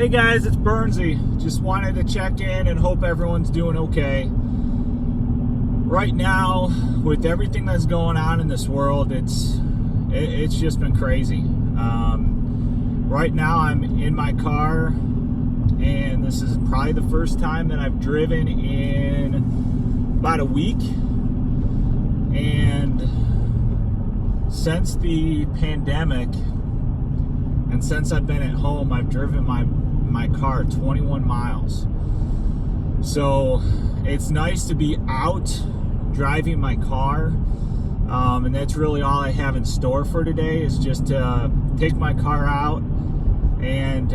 Hey guys, it's Bernsey. Just wanted to check in and hope everyone's doing okay. Right now, with everything that's going on in this world, it's just been crazy. Right now I'm in my car, and this is probably the first time that I've driven in about a week. And since the pandemic, and since I've been at home, I've driven my car 21 miles. So it's nice to be out driving my car. And that's really all I have in store for today, is just to take my car out and,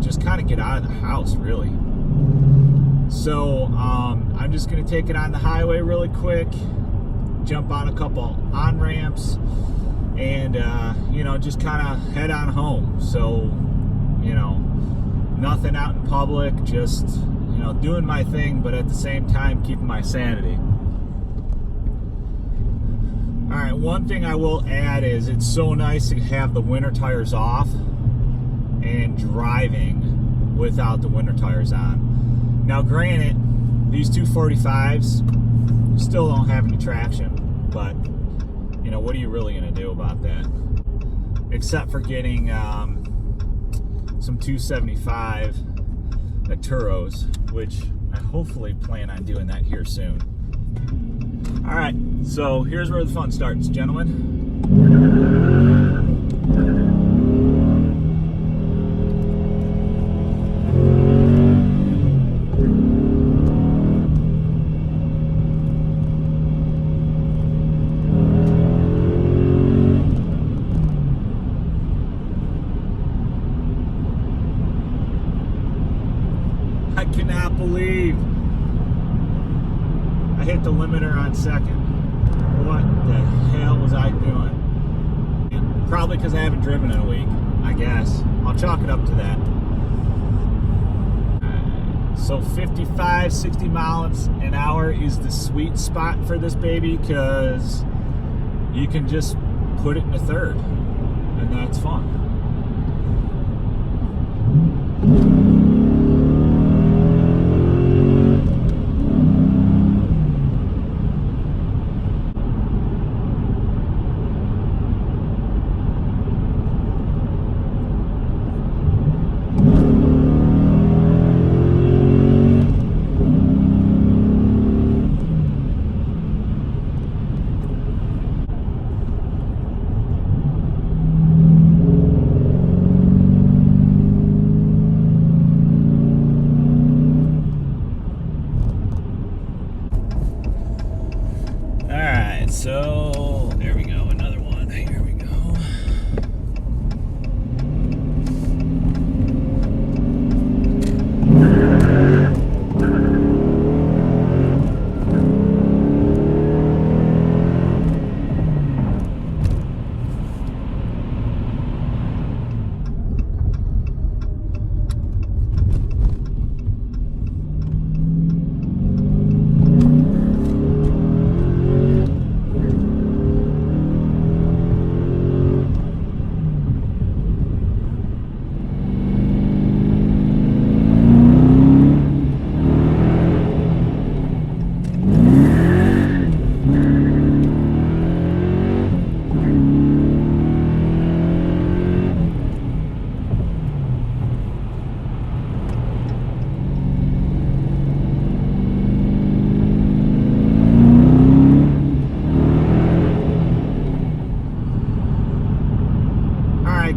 just kind of get out of the house, really. So I'm just going to take it on the highway really quick, jump on a couple on-ramps, and, just kind of head on home. So, nothing out in public, just, doing my thing, but at the same time, keeping my sanity. All right, one thing I will add is it's so nice to have the winter tires off and driving without the winter tires on. Now, granted, these 245s still don't have any traction, but, what are you really going to do about that? Except for getting some 275 Turos, which I hopefully plan on doing that here soon. All right, so here's where the fun starts, gentlemen. I cannot believe I hit the limiter on second. What the hell was I doing? Probably because I haven't driven in a week, I guess. I'll chalk it up to that. So 55, 60 miles an hour is the sweet spot for this baby, because you can just put it in a third, and that's fun. So there we go, another one. Here we go.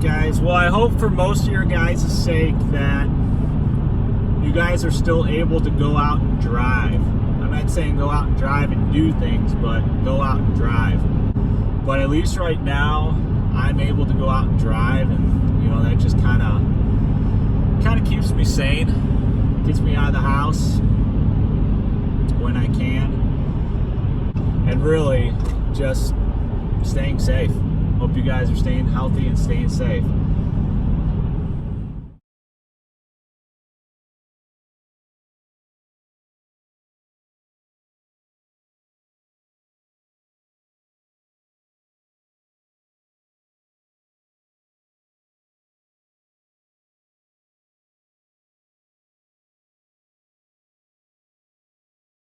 Guys, well, I hope for most of your guys' sake that you guys are still able to go out and drive. I'm not saying go out and drive and do things, but go out and drive. But at least right now, I'm able to go out and drive, and that just kind of keeps me sane, gets me out of the house when I can, and really just staying safe. Hope you guys are staying healthy and staying safe.